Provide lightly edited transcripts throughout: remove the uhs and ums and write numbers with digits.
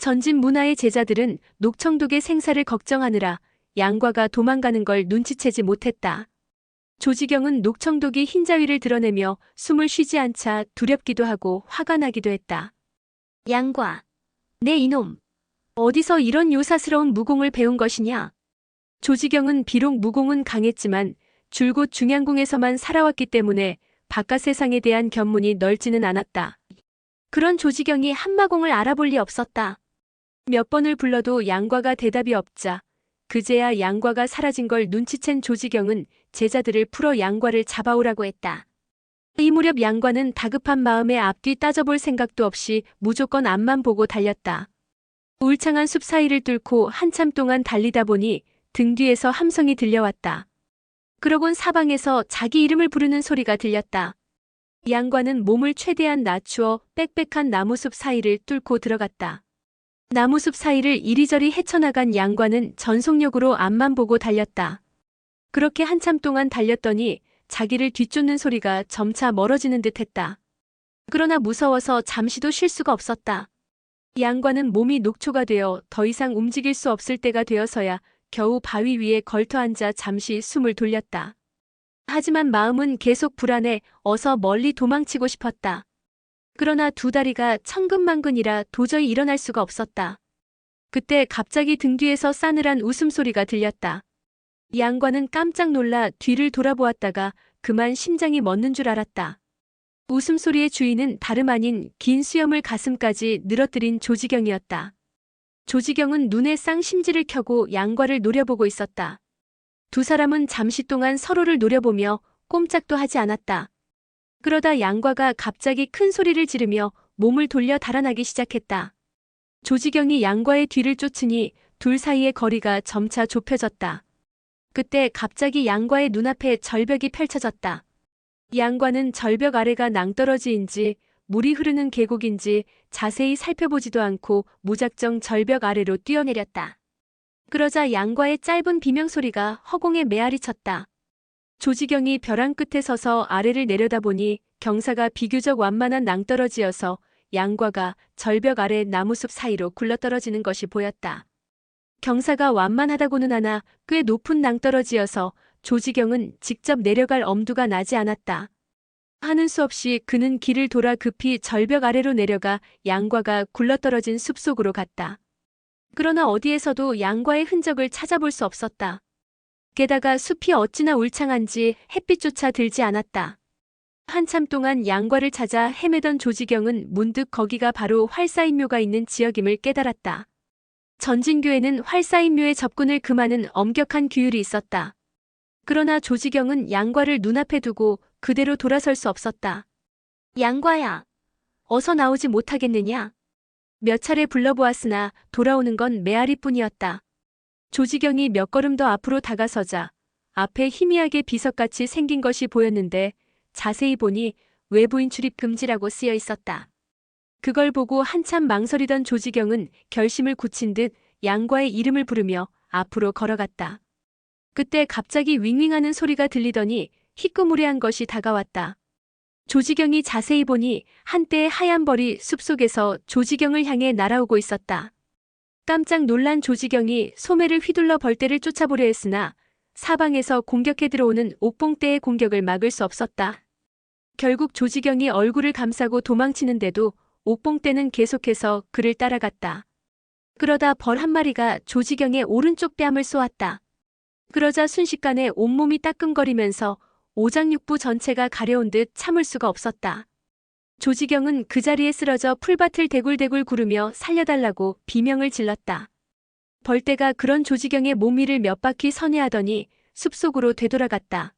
전진 문화의 제자들은 녹청독의 생사를 걱정하느라 양과가 도망가는 걸 눈치채지 못했다. 조지경은 녹청독이 흰자위를 드러내며 숨을 쉬지 않자 두렵기도 하고 화가 나기도 했다. 양과, 내 이놈, 어디서 이런 요사스러운 무공을 배운 것이냐? 조지경은 비록 무공은 강했지만 줄곧 중양궁에서만 살아왔기 때문에 바깥 세상에 대한 견문이 넓지는 않았다. 그런 조지경이 한마공을 알아볼 리 없었다. 몇 번을 불러도 양과가 대답이 없자 그제야 양과가 사라진 걸 눈치챈 조지경은 제자들을 풀어 양과를 잡아오라고 했다. 이 무렵 양과는 다급한 마음에 앞뒤 따져볼 생각도 없이 무조건 앞만 보고 달렸다. 울창한 숲 사이를 뚫고 한참 동안 달리다 보니 등 뒤에서 함성이 들려왔다. 그러곤 사방에서 자기 이름을 부르는 소리가 들렸다. 양과는 몸을 최대한 낮추어 빽빽한 나무숲 사이를 뚫고 들어갔다. 나무숲 사이를 이리저리 헤쳐나간 양과는 전속력으로 앞만 보고 달렸다. 그렇게 한참 동안 달렸더니 자기를 뒤쫓는 소리가 점차 멀어지는 듯했다. 그러나 무서워서 잠시도 쉴 수가 없었다. 양과는 몸이 녹초가 되어 더 이상 움직일 수 없을 때가 되어서야 겨우 바위 위에 걸터앉아 잠시 숨을 돌렸다. 하지만 마음은 계속 불안해 어서 멀리 도망치고 싶었다. 그러나 두 다리가 천근만근이라 도저히 일어날 수가 없었다. 그때 갑자기 등 뒤에서 싸늘한 웃음소리가 들렸다. 양과는 깜짝 놀라 뒤를 돌아보았다가 그만 심장이 멎는 줄 알았다. 웃음소리의 주인은 다름 아닌 긴 수염을 가슴까지 늘어뜨린 조지경이었다. 조지경은 눈에 쌍심지를 켜고 양과를 노려보고 있었다. 두 사람은 잠시 동안 서로를 노려보며 꼼짝도 하지 않았다. 그러다 양과가 갑자기 큰 소리를 지르며 몸을 돌려 달아나기 시작했다. 조지경이 양과의 뒤를 쫓으니 둘 사이의 거리가 점차 좁혀졌다. 그때 갑자기 양과의 눈앞에 절벽이 펼쳐졌다. 양과는 절벽 아래가 낭떠러지인지 물이 흐르는 계곡인지 자세히 살펴보지도 않고 무작정 절벽 아래로 뛰어내렸다. 그러자 양과의 짧은 비명소리가 허공에 메아리 쳤다. 조지경이 벼랑 끝에 서서 아래를 내려다보니 경사가 비교적 완만한 낭떠러지여서 양과가 절벽 아래 나무숲 사이로 굴러떨어지는 것이 보였다. 경사가 완만하다고는 하나 꽤 높은 낭떠러지여서 조지경은 직접 내려갈 엄두가 나지 않았다. 하는 수 없이 그는 길을 돌아 급히 절벽 아래로 내려가 양과가 굴러떨어진 숲속으로 갔다. 그러나 어디에서도 양과의 흔적을 찾아볼 수 없었다. 게다가 숲이 어찌나 울창한지 햇빛조차 들지 않았다. 한참 동안 양과를 찾아 헤매던 조지경은 문득 거기가 바로 활사인묘가 있는 지역임을 깨달았다. 전진교에는 활사인묘에 접근을 금하는 엄격한 규율이 있었다. 그러나 조지경은 양과를 눈앞에 두고 그대로 돌아설 수 없었다. 양과야, 어서 나오지 못하겠느냐? 몇 차례 불러보았으나 돌아오는 건 메아리뿐이었다. 조지경이 몇 걸음 더 앞으로 다가서자 앞에 희미하게 비석같이 생긴 것이 보였는데 자세히 보니 외부인 출입 금지라고 쓰여 있었다. 그걸 보고 한참 망설이던 조지경은 결심을 굳힌 듯 양과의 이름을 부르며 앞으로 걸어갔다. 그때 갑자기 윙윙하는 소리가 들리더니 희끄무레한 것이 다가왔다. 조지경이 자세히 보니 한때의 하얀 벌이 숲속에서 조지경을 향해 날아오고 있었다. 깜짝 놀란 조지경이 소매를 휘둘러 벌떼를 쫓아보려 했으나 사방에서 공격해 들어오는 옥봉떼의 공격을 막을 수 없었다. 결국 조지경이 얼굴을 감싸고 도망치는데도 옥봉떼는 계속해서 그를 따라갔다. 그러다 벌 한 마리가 조지경의 오른쪽 뺨을 쏘았다. 그러자 순식간에 온몸이 따끔거리면서 오장육부 전체가 가려운 듯 참을 수가 없었다. 조지경은 그 자리에 쓰러져 풀밭을 대굴대굴 구르며 살려달라고 비명을 질렀다. 벌떼가 그런 조지경의 몸 위를 몇 바퀴 선회하더니 숲속으로 되돌아갔다.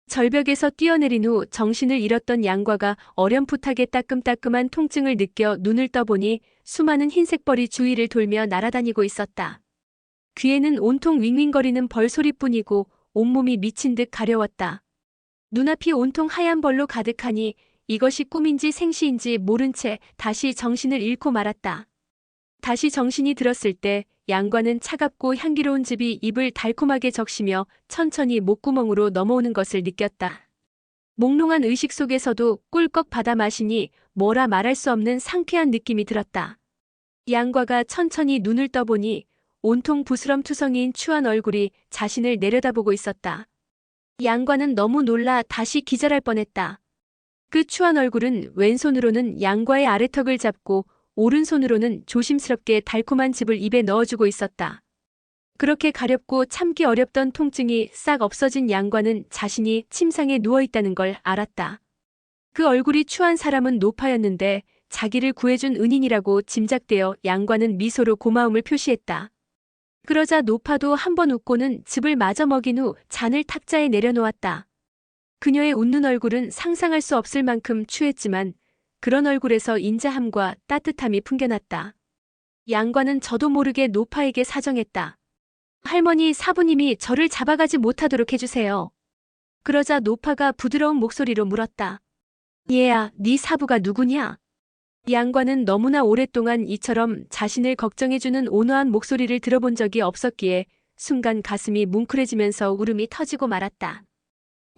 절벽에서 뛰어내린 후 정신을 잃었던 양과가 어렴풋하게 따끔따끔한 통증을 느껴 눈을 떠보니 수많은 흰색 벌이 주위를 돌며 날아다니고 있었다. 귀에는 온통 윙윙거리는 벌 소리뿐이고 온몸이 미친 듯 가려웠다. 눈앞이 온통 하얀 벌로 가득하니 이것이 꿈인지 생시인지 모른 채 다시 정신을 잃고 말았다. 다시 정신이 들었을 때 양과는 차갑고 향기로운 즙이 입을 달콤하게 적시며 천천히 목구멍으로 넘어오는 것을 느꼈다. 몽롱한 의식 속에서도 꿀꺽 받아 마시니 뭐라 말할 수 없는 상쾌한 느낌이 들었다. 양과가 천천히 눈을 떠보니 온통 부스럼투성이인 추한 얼굴이 자신을 내려다보고 있었다. 양과는 너무 놀라 다시 기절할 뻔했다. 그 추한 얼굴은 왼손으로는 양과의 아래턱을 잡고 오른손으로는 조심스럽게 달콤한 즙을 입에 넣어주고 있었다. 그렇게 가렵고 참기 어렵던 통증이 싹 없어진 양과는 자신이 침상에 누워있다는 걸 알았다. 그 얼굴이 추한 사람은 노파였는데 자기를 구해준 은인이라고 짐작되어 양과는 미소로 고마움을 표시했다. 그러자 노파도 한번 웃고는 즙을 마저 먹인 후 잔을 탁자에 내려놓았다. 그녀의 웃는 얼굴은 상상할 수 없을 만큼 추했지만 그런 얼굴에서 인자함과 따뜻함이 풍겨났다. 양과는 저도 모르게 노파에게 사정했다. 할머니, 사부님이 저를 잡아가지 못하도록 해주세요. 그러자 노파가 부드러운 목소리로 물었다. 얘야, 네 사부가 누구냐? 양과는 너무나 오랫동안 이처럼 자신을 걱정해주는 온화한 목소리를 들어본 적이 없었기에 순간 가슴이 뭉클해지면서 울음이 터지고 말았다.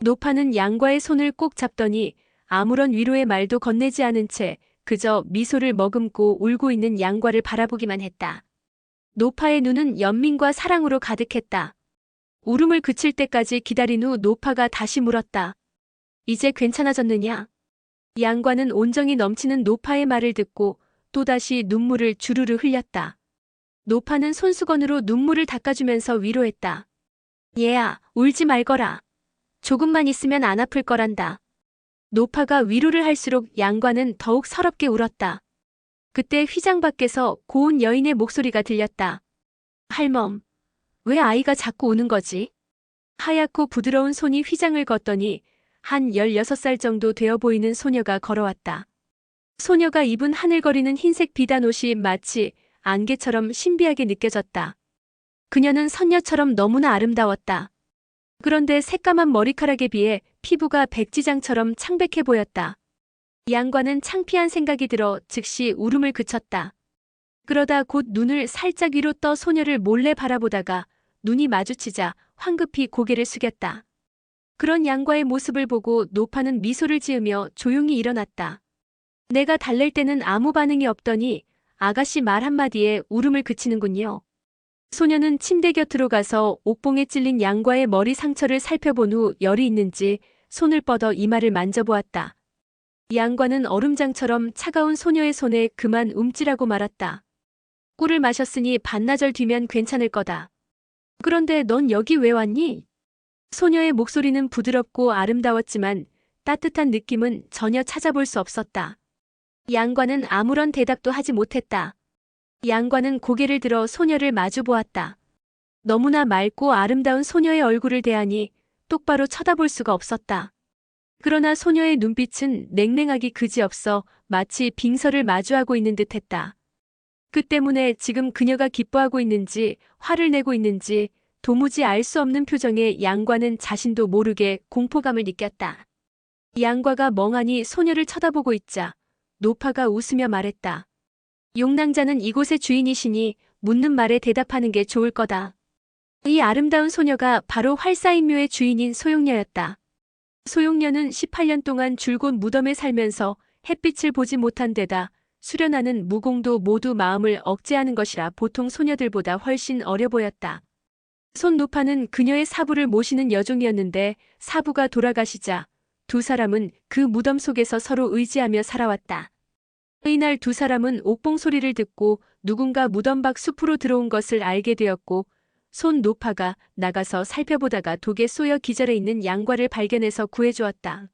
노파는 양과의 손을 꼭 잡더니 아무런 위로의 말도 건네지 않은 채 그저 미소를 머금고 울고 있는 양과를 바라보기만 했다. 노파의 눈은 연민과 사랑으로 가득했다. 울음을 그칠 때까지 기다린 후 노파가 다시 물었다. 이제 괜찮아졌느냐? 양과는 온정이 넘치는 노파의 말을 듣고 또다시 눈물을 주르르 흘렸다. 노파는 손수건으로 눈물을 닦아주면서 위로했다. 얘야, 울지 말거라. 조금만 있으면 안 아플 거란다. 노파가 위로를 할수록 양과는 더욱 서럽게 울었다. 그때 휘장 밖에서 고운 여인의 목소리가 들렸다. 할멈, 왜 아이가 자꾸 우는 거지? 하얗고 부드러운 손이 휘장을 걷더니 한 16살 정도 되어 보이는 소녀가 걸어왔다. 소녀가 입은 하늘거리는 흰색 비단옷이 마치 안개처럼 신비하게 느껴졌다. 그녀는 선녀처럼 너무나 아름다웠다. 그런데 새까만 머리카락에 비해 피부가 백지장처럼 창백해 보였다. 양과는 창피한 생각이 들어 즉시 울음을 그쳤다. 그러다 곧 눈을 살짝 위로 떠 소녀를 몰래 바라보다가 눈이 마주치자 황급히 고개를 숙였다. 그런 양과의 모습을 보고 노파는 미소를 지으며 조용히 일어났다. 내가 달랠 때는 아무 반응이 없더니 아가씨 말 한마디에 울음을 그치는군요. 소녀는 침대 곁으로 가서 옥봉에 찔린 양과의 머리 상처를 살펴본 후 열이 있는지 손을 뻗어 이마를 만져보았다. 양과는 얼음장처럼 차가운 소녀의 손에 그만 움찔하고 말았다. 꿀을 마셨으니 반나절 뒤면 괜찮을 거다. 그런데 넌 여기 왜 왔니? 소녀의 목소리는 부드럽고 아름다웠지만 따뜻한 느낌은 전혀 찾아볼 수 없었다. 양과는 아무런 대답도 하지 못했다. 양과는 고개를 들어 소녀를 마주 보았다. 너무나 맑고 아름다운 소녀의 얼굴을 대하니 똑바로 쳐다볼 수가 없었다. 그러나 소녀의 눈빛은 냉랭하기 그지없어 마치 빙서를 마주하고 있는 듯했다. 그 때문에 지금 그녀가 기뻐하고 있는지 화를 내고 있는지 도무지 알 수 없는 표정에 양과는 자신도 모르게 공포감을 느꼈다. 양과가 멍하니 소녀를 쳐다보고 있자 노파가 웃으며 말했다. 용낭자는 이곳의 주인이시니 묻는 말에 대답하는 게 좋을 거다. 이 아름다운 소녀가 바로 활사인묘의 주인인 소용녀였다. 소용녀는 18년 동안 줄곧 무덤에 살면서 햇빛을 보지 못한 데다 수련하는 무공도 모두 마음을 억제하는 것이라 보통 소녀들보다 훨씬 어려 보였다. 손 노파는 그녀의 사부를 모시는 여종이었는데 사부가 돌아가시자 두 사람은 그 무덤 속에서 서로 의지하며 살아왔다. 이날 두 사람은 옥봉 소리를 듣고 누군가 무덤 밖 숲으로 들어온 것을 알게 되었고 손 노파가 나가서 살펴보다가 독에 쏘여 기절해 있는 양과를 발견해서 구해주었다.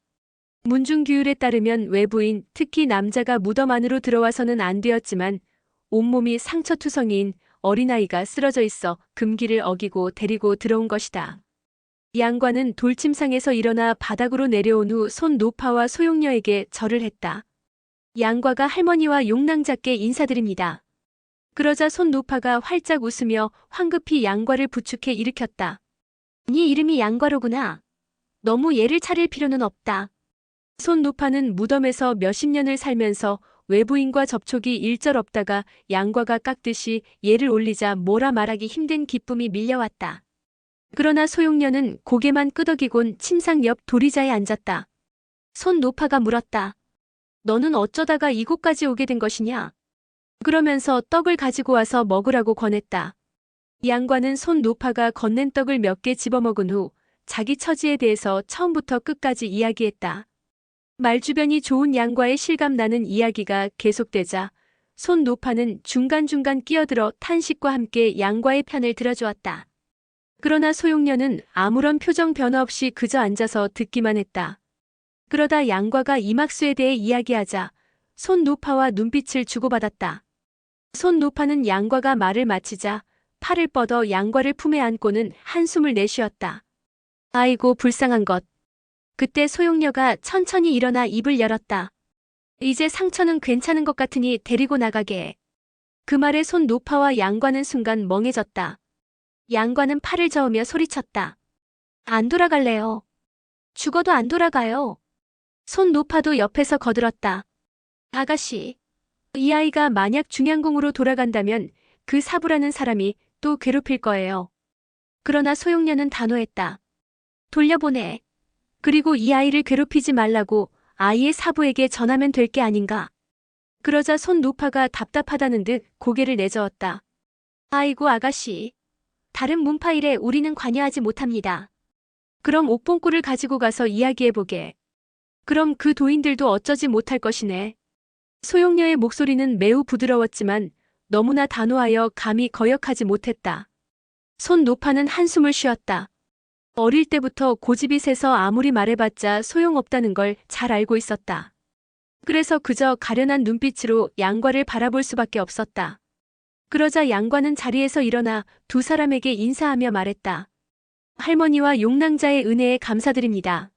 문중규율에 따르면 외부인, 특히 남자가 무덤 안으로 들어와서는 안 되었지만 온몸이 상처투성이인 어린아이가 쓰러져 있어 금기를 어기고 데리고 들어온 것이다. 양과는 돌침상에서 일어나 바닥으로 내려온 후 손 노파와 소용녀에게 절을 했다. 양과가 할머니와 용낭자께 인사드립니다. 그러자 손 노파가 활짝 웃으며 황급히 양과를 부축해 일으켰다. 네 이름이 양과로구나. 너무 얘를 차릴 필요는 없다. 손 노파는 무덤에서 몇십 년을 살면서 외부인과 접촉이 일절 없다가 양과가 깎듯이 얘를 올리자 뭐라 말하기 힘든 기쁨이 밀려왔다. 그러나 소용녀는 고개만 끄덕이곤 침상 옆 도리자에 앉았다. 손 노파가 물었다. 너는 어쩌다가 이곳까지 오게 된 것이냐? 그러면서 떡을 가지고 와서 먹으라고 권했다. 양과는 손 노파가 건넨 떡을 몇 개 집어먹은 후 자기 처지에 대해서 처음부터 끝까지 이야기했다. 말주변이 좋은 양과의 실감나는 이야기가 계속되자 손 노파는 중간중간 끼어들어 탄식과 함께 양과의 편을 들어주었다. 그러나 소용녀는 아무런 표정 변화 없이 그저 앉아서 듣기만 했다. 그러다 양과가 이막수에 대해 이야기하자 손 노파와 눈빛을 주고받았다. 손 노파는 양과가 말을 마치자 팔을 뻗어 양과를 품에 안고는 한숨을 내쉬었다. 아이고 불쌍한 것. 그때 소용녀가 천천히 일어나 입을 열었다. 이제 상처는 괜찮은 것 같으니 데리고 나가게 해. 그 말에 손 노파와 양과는 순간 멍해졌다. 양과는 팔을 저으며 소리쳤다. 안 돌아갈래요. 죽어도 안 돌아가요. 손 노파도 옆에서 거들었다. 아가씨, 이 아이가 만약 중양궁으로 돌아간다면 그 사부라는 사람이 또 괴롭힐 거예요. 그러나 소용녀는 단호했다. 돌려보내. 그리고 이 아이를 괴롭히지 말라고 아이의 사부에게 전하면 될 게 아닌가. 그러자 손 노파가 답답하다는 듯 고개를 내저었다. 아이고 아가씨. 다른 문파일에 우리는 관여하지 못합니다. 그럼 옥봉꿀을 가지고 가서 이야기해보게. 그럼 그 도인들도 어쩌지 못할 것이네. 소용녀의 목소리는 매우 부드러웠지만 너무나 단호하여 감히 거역하지 못했다. 손 노파는 한숨을 쉬었다. 어릴 때부터 고집이 세서 아무리 말해봤자 소용없다는 걸 잘 알고 있었다. 그래서 그저 가련한 눈빛으로 양과를 바라볼 수밖에 없었다. 그러자 양과는 자리에서 일어나 두 사람에게 인사하며 말했다. 할머니와 용랑자의 은혜에 감사드립니다.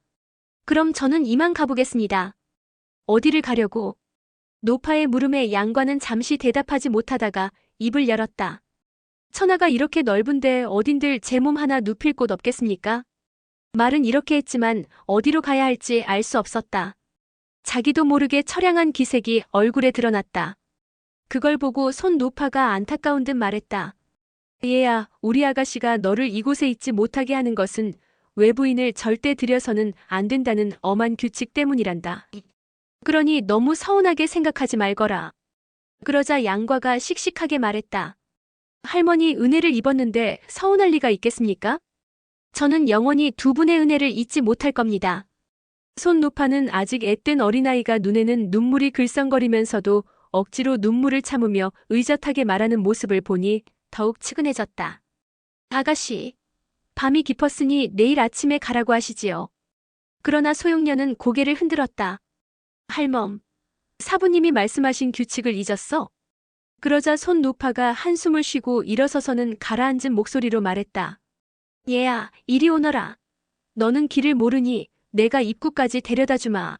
그럼 저는 이만 가보겠습니다. 어디를 가려고? 노파의 물음에 양과는 잠시 대답하지 못하다가 입을 열었다. 천하가 이렇게 넓은데 어딘들 제 몸 하나 눕힐 곳 없겠습니까? 말은 이렇게 했지만 어디로 가야 할지 알 수 없었다. 자기도 모르게 처량한 기색이 얼굴에 드러났다. 그걸 보고 손 노파가 안타까운 듯 말했다. 얘야, 우리 아가씨가 너를 이곳에 있지 못하게 하는 것은 외부인을 절대 들여서는 안 된다는 엄한 규칙 때문이란다. 그러니 너무 서운하게 생각하지 말거라. 그러자 양과가 씩씩하게 말했다. 할머니 은혜를 입었는데 서운할 리가 있겠습니까? 저는 영원히 두 분의 은혜를 잊지 못할 겁니다. 손 노파는 아직 앳된 어린아이가 눈에는 눈물이 글썽거리면서도 억지로 눈물을 참으며 의젓하게 말하는 모습을 보니 더욱 측은해졌다. 아가씨, 밤이 깊었으니 내일 아침에 가라고 하시지요. 그러나 소용녀는 고개를 흔들었다. 할멈, 사부님이 말씀하신 규칙을 잊었어? 그러자 손 노파가 한숨을 쉬고 일어서서는 가라앉은 목소리로 말했다. 얘야, 이리 오너라. 너는 길을 모르니 내가 입구까지 데려다 주마.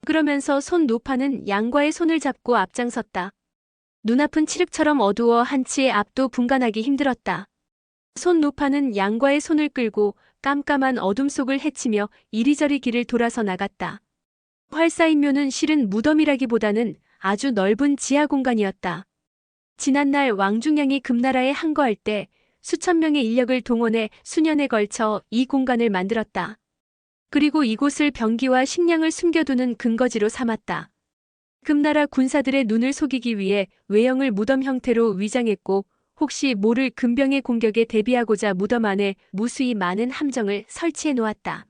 그러면서 손 노파는 양과의 손을 잡고 앞장섰다. 눈앞은 칠흑처럼 어두워 한치의 앞도 분간하기 힘들었다. 손 노파는 양과의 손을 끌고 깜깜한 어둠 속을 헤치며 이리저리 길을 돌아서 나갔다. 활사인묘는 실은 무덤이라기보다는 아주 넓은 지하 공간이었다. 지난날 왕중량이 금나라에 항거할 때 수천 명의 인력을 동원해 수년에 걸쳐 이 공간을 만들었다. 그리고 이곳을 병기와 식량을 숨겨두는 근거지로 삼았다. 금나라 군사들의 눈을 속이기 위해 외형을 무덤 형태로 위장했고 혹시 모를 금병의 공격에 대비하고자 무덤 안에 무수히 많은 함정을 설치해 놓았다.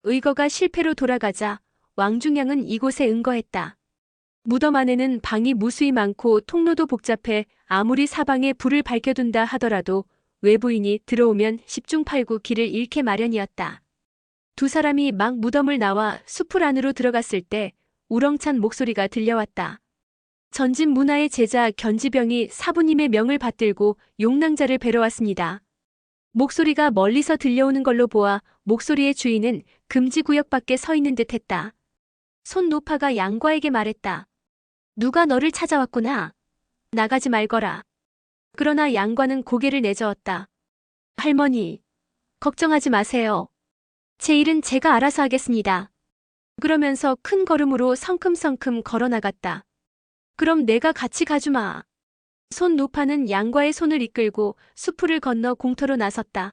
의거가 실패로 돌아가자 왕중량은 이곳에 응거했다. 무덤 안에는 방이 무수히 많고 통로도 복잡해 아무리 사방에 불을 밝혀둔다 하더라도 외부인이 들어오면 십중팔구 길을 잃게 마련이었다. 두 사람이 막 무덤을 나와 숲을 안으로 들어갔을 때 우렁찬 목소리가 들려왔다. 전진 문화의 제자 견지병이 사부님의 명을 받들고 용랑자를 뵈러 왔습니다. 목소리가 멀리서 들려오는 걸로 보아 목소리의 주인은 금지구역 밖에 서 있는 듯 했다. 손 노파가 양과에게 말했다. 누가 너를 찾아왔구나. 나가지 말거라. 그러나 양과는 고개를 내저었다. 할머니, 걱정하지 마세요. 제 일은 제가 알아서 하겠습니다. 그러면서 큰 걸음으로 성큼성큼 걸어나갔다. 그럼 내가 같이 가주마. 손 노파는 양과의 손을 이끌고 수풀을 건너 공터로 나섰다.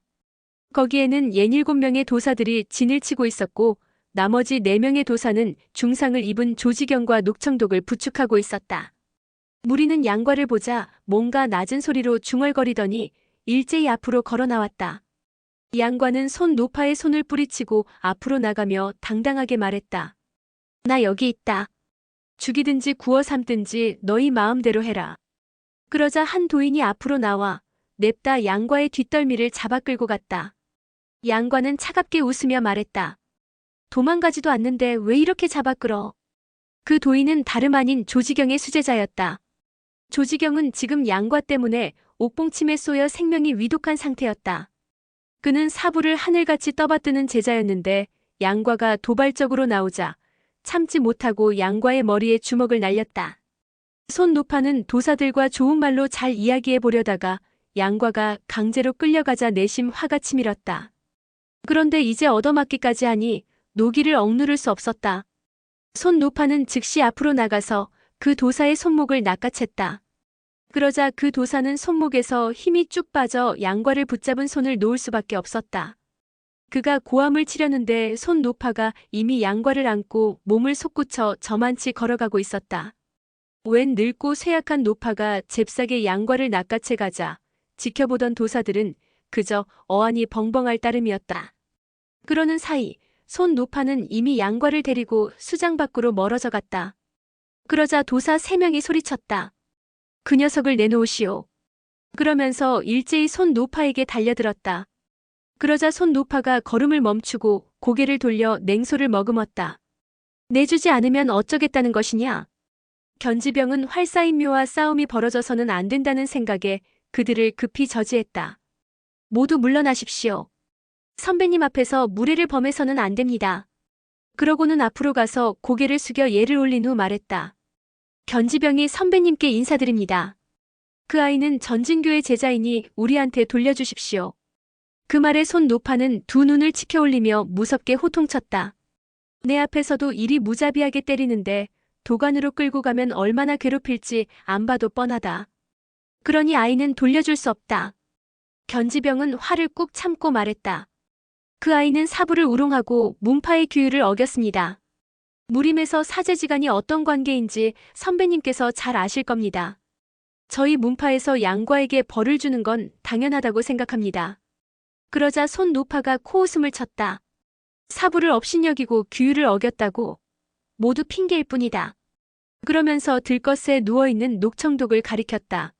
거기에는 67명의 도사들이 진을 치고 있었고 나머지 4명의 도사는 중상을 입은 조지경과 녹청독을 부축하고 있었다. 무리는 양과를 보자 뭔가 낮은 소리로 중얼거리더니 일제히 앞으로 걸어 나왔다. 양과는 손 노파의 손을 뿌리치고 앞으로 나가며 당당하게 말했다. 나 여기 있다. 죽이든지 구워 삶든지 너희 마음대로 해라. 그러자 한 도인이 앞으로 나와 냅다 양과의 뒷덜미를 잡아 끌고 갔다. 양과는 차갑게 웃으며 말했다. 도망가지도 않는데 왜 이렇게 잡아 끌어? 그 도인은 다름 아닌 조지경의 수제자였다. 조지경은 지금 양과 때문에 옥봉침에 쏘여 생명이 위독한 상태였다. 그는 사부를 하늘같이 떠받드는 제자였는데 양과가 도발적으로 나오자 참지 못하고 양과의 머리에 주먹을 날렸다. 손 노파는 도사들과 좋은 말로 잘 이야기해 보려다가 양과가 강제로 끌려가자 내심 화가 치밀었다. 그런데 이제 얻어맞기까지 하니 노기를 억누를 수 없었다. 손 노파는 즉시 앞으로 나가서 그 도사의 손목을 낚아챘다. 그러자 그 도사는 손목에서 힘이 쭉 빠져 양과를 붙잡은 손을 놓을 수밖에 없었다. 그가 고함을 치려는데 손 노파가 이미 양과를 안고 몸을 솟구쳐 저만치 걸어가고 있었다. 웬 늙고 쇠약한 노파가 잽싸게 양과를 낚아채 가자 지켜보던 도사들은 그저 어안이 벙벙할 따름이었다. 그러는 사이 손 노파는 이미 양과를 데리고 수장 밖으로 멀어져 갔다. 그러자 도사 3명이 소리쳤다. 그 녀석을 내놓으시오. 그러면서 일제히 손 노파에게 달려들었다. 그러자 손 노파가 걸음을 멈추고 고개를 돌려 냉소를 머금었다. 내주지 않으면 어쩌겠다는 것이냐? 견지병은 활사인묘와 싸움이 벌어져서는 안 된다는 생각에 그들을 급히 저지했다. 모두 물러나십시오. 선배님 앞에서 무례를 범해서는 안 됩니다. 그러고는 앞으로 가서 고개를 숙여 예를 올린 후 말했다. 견지병이 선배님께 인사드립니다. 그 아이는 전진교의 제자이니 우리한테 돌려주십시오. 그 말에 손 노파는 두 눈을 치켜올리며 무섭게 호통쳤다. 내 앞에서도 이리 무자비하게 때리는데 도관으로 끌고 가면 얼마나 괴롭힐지 안 봐도 뻔하다. 그러니 아이는 돌려줄 수 없다. 견지병은 화를 꾹 참고 말했다. 그 아이는 사부를 우롱하고 문파의 규율을 어겼습니다. 무림에서 사제지간이 어떤 관계인지 선배님께서 잘 아실 겁니다. 저희 문파에서 양과에게 벌을 주는 건 당연하다고 생각합니다. 그러자 손 노파가 코웃음을 쳤다. 사부를 업신여기고 규율을 어겼다고? 모두 핑계일 뿐이다. 그러면서 들것에 누워있는 녹청독을 가리켰다.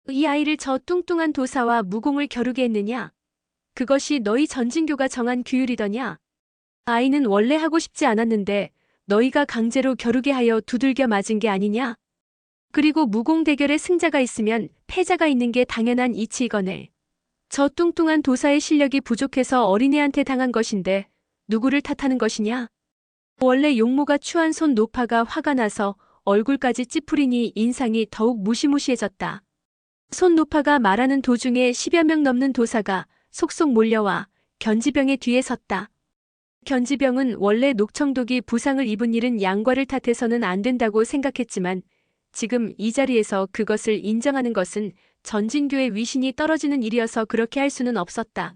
이 아이를 저 뚱뚱한 도사와 무공을 겨루게 했느냐? 그것이 너희 전진교가 정한 규율이더냐? 아이는 원래 하고 싶지 않았는데 너희가 강제로 겨루게 하여 두들겨 맞은 게 아니냐? 그리고 무공 대결에 승자가 있으면 패자가 있는 게 당연한 이치이거늘. 저 뚱뚱한 도사의 실력이 부족해서 어린애한테 당한 것인데 누구를 탓하는 것이냐? 원래 용모가 추한 손 노파가 화가 나서 얼굴까지 찌푸리니 인상이 더욱 무시무시해졌다. 손 노파가 말하는 도중에 10여 명 넘는 도사가 속속 몰려와 견지병의 뒤에 섰다. 견지병은 원래 녹청독이 부상을 입은 일은 양과를 탓해서는 안 된다고 생각했지만 지금 이 자리에서 그것을 인정하는 것은 전진교의 위신이 떨어지는 일이어서 그렇게 할 수는 없었다.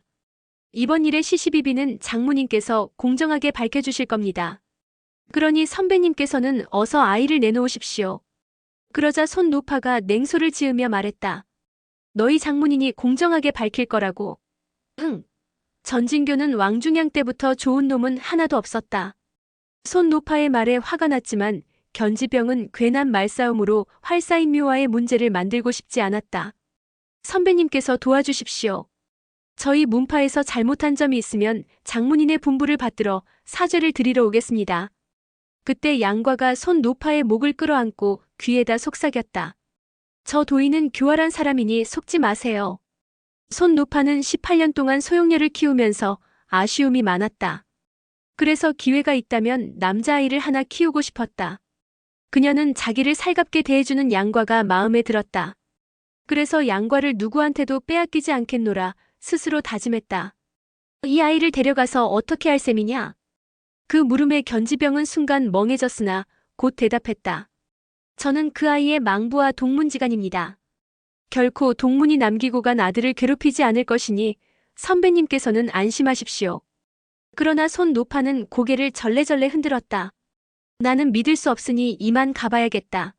이번 일의 시시비비는 장모님께서 공정하게 밝혀주실 겁니다. 그러니 선배님께서는 어서 아이를 내놓으십시오. 그러자 손 노파가 냉소를 지으며 말했다. 너희 장모님이 공정하게 밝힐 거라고. 응. 전진교는 왕중양 때부터 좋은 놈은 하나도 없었다. 손 노파의 말에 화가 났지만 견지병은 괜한 말싸움으로 활사인묘와의 문제를 만들고 싶지 않았다. 선배님께서 도와주십시오. 저희 문파에서 잘못한 점이 있으면 장문인의 분부를 받들어 사죄를 드리러 오겠습니다. 그때 양과가 손 노파의 목을 끌어안고 귀에다 속삭였다. 저 도인은 교활한 사람이니 속지 마세요. 손 노파는 18년 동안 소용녀를 키우면서 아쉬움이 많았다. 그래서 기회가 있다면 남자아이를 하나 키우고 싶었다. 그녀는 자기를 살갑게 대해주는 양과가 마음에 들었다. 그래서 양과를 누구한테도 빼앗기지 않겠노라 스스로 다짐했다. 이 아이를 데려가서 어떻게 할 셈이냐? 그 물음에 견지병은 순간 멍해졌으나 곧 대답했다. 저는 그 아이의 망부와 동문지간입니다. 결코 동문이 남기고 간 아들을 괴롭히지 않을 것이니 선배님께서는 안심하십시오. 그러나 손 노파는 고개를 절레절레 흔들었다. 나는 믿을 수 없으니 이만 가봐야겠다.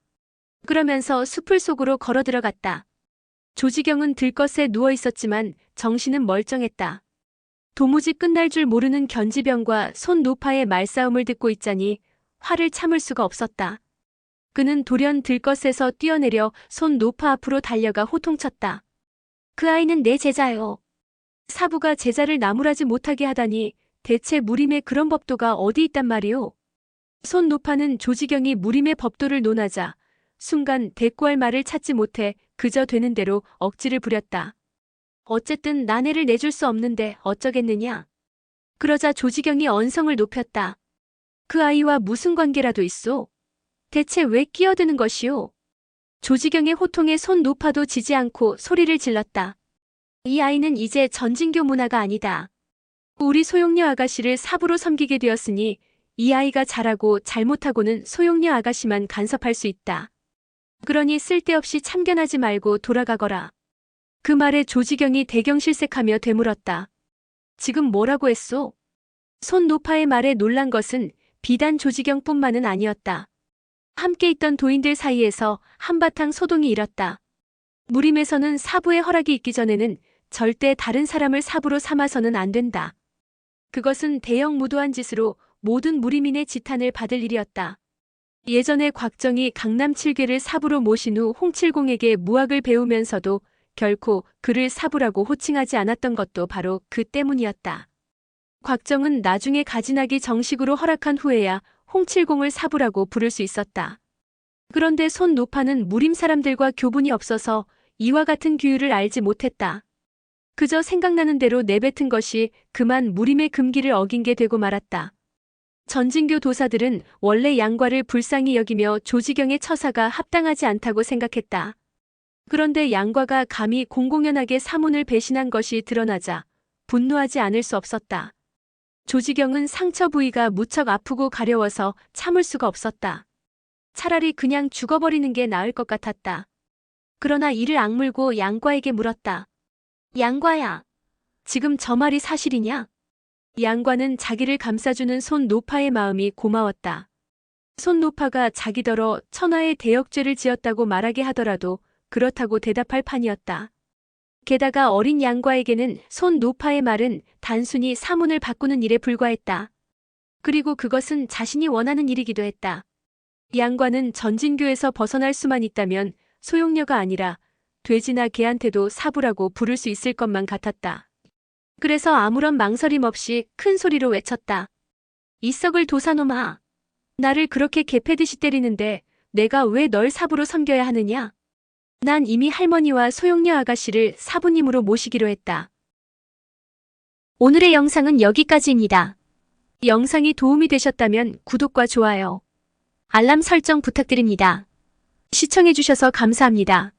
그러면서 숲을 속으로 걸어 들어갔다. 조지경은 들것에 누워 있었지만 정신은 멀쩡했다. 도무지 끝날 줄 모르는 견지병과 손 노파의 말싸움을 듣고 있자니 화를 참을 수가 없었다. 그는 돌연 들것에서 뛰어내려 손 노파 앞으로 달려가 호통쳤다. 그 아이는 내 제자요. 사부가 제자를 나무라지 못하게 하다니 대체 무림의 그런 법도가 어디 있단 말이오. 손 노파는 조지경이 무림의 법도를 논하자 순간 대꾸할 말을 찾지 못해 그저 되는 대로 억지를 부렸다. 어쨌든 나네를 내줄 수 없는데 어쩌겠느냐. 그러자 조지경이 언성을 높였다. 그 아이와 무슨 관계라도 있소? 대체 왜 끼어드는 것이오? 조지경의 호통에 손 노파도 지지 않고 소리를 질렀다. 이 아이는 이제 전진교 문화가 아니다. 우리 소용녀 아가씨를 사부로 섬기게 되었으니 이 아이가 잘하고 잘못하고는 소용녀 아가씨만 간섭할 수 있다. 그러니 쓸데없이 참견하지 말고 돌아가거라. 그 말에 조지경이 대경실색하며 되물었다. 지금 뭐라고 했소? 손 노파의 말에 놀란 것은 비단 조지경뿐만은 아니었다. 함께 있던 도인들 사이에서 한바탕 소동이 일었다. 무림에서는 사부의 허락이 있기 전에는 절대 다른 사람을 사부로 삼아서는 안 된다. 그것은 대형 무도한 짓으로 모든 무림인의 지탄을 받을 일이었다. 예전에 곽정이 강남 7괴를 사부로 모신 후 홍칠공에게 무학을 배우면서도 결코 그를 사부라고 호칭하지 않았던 것도 바로 그 때문이었다. 곽정은 나중에 가진학이 정식으로 허락한 후에야 홍칠공을 사부라고 부를 수 있었다. 그런데 손 노파는 무림 사람들과 교분이 없어서 이와 같은 규율을 알지 못했다. 그저 생각나는 대로 내뱉은 것이 그만 무림의 금기를 어긴 게 되고 말았다. 전진교 도사들은 원래 양과를 불쌍히 여기며 조지경의 처사가 합당하지 않다고 생각했다. 그런데 양과가 감히 공공연하게 사문을 배신한 것이 드러나자 분노하지 않을 수 없었다. 조지경은 상처 부위가 무척 아프고 가려워서 참을 수가 없었다. 차라리 그냥 죽어버리는 게 나을 것 같았다. 그러나 이를 악물고 양과에게 물었다. 양과야, 지금 저 말이 사실이냐? 양과는 자기를 감싸주는 손 노파의 마음이 고마웠다. 손 노파가 자기더러 천하의 대역죄를 지었다고 말하게 하더라도 그렇다고 대답할 판이었다. 게다가 어린 양과에게는 손 노파의 말은 단순히 사문을 바꾸는 일에 불과했다. 그리고 그것은 자신이 원하는 일이기도 했다. 양과는 전진교에서 벗어날 수만 있다면 소용녀가 아니라 돼지나 개한테도 사부라고 부를 수 있을 것만 같았다. 그래서 아무런 망설임 없이 큰 소리로 외쳤다. 이 썩을 도사놈아! 나를 그렇게 개패듯이 때리는데 내가 왜 널 사부로 섬겨야 하느냐? 난 이미 할머니와 소용녀 아가씨를 사부님으로 모시기로 했다. 오늘의 영상은 여기까지입니다. 영상이 도움이 되셨다면 구독과 좋아요, 알람 설정 부탁드립니다. 시청해주셔서 감사합니다.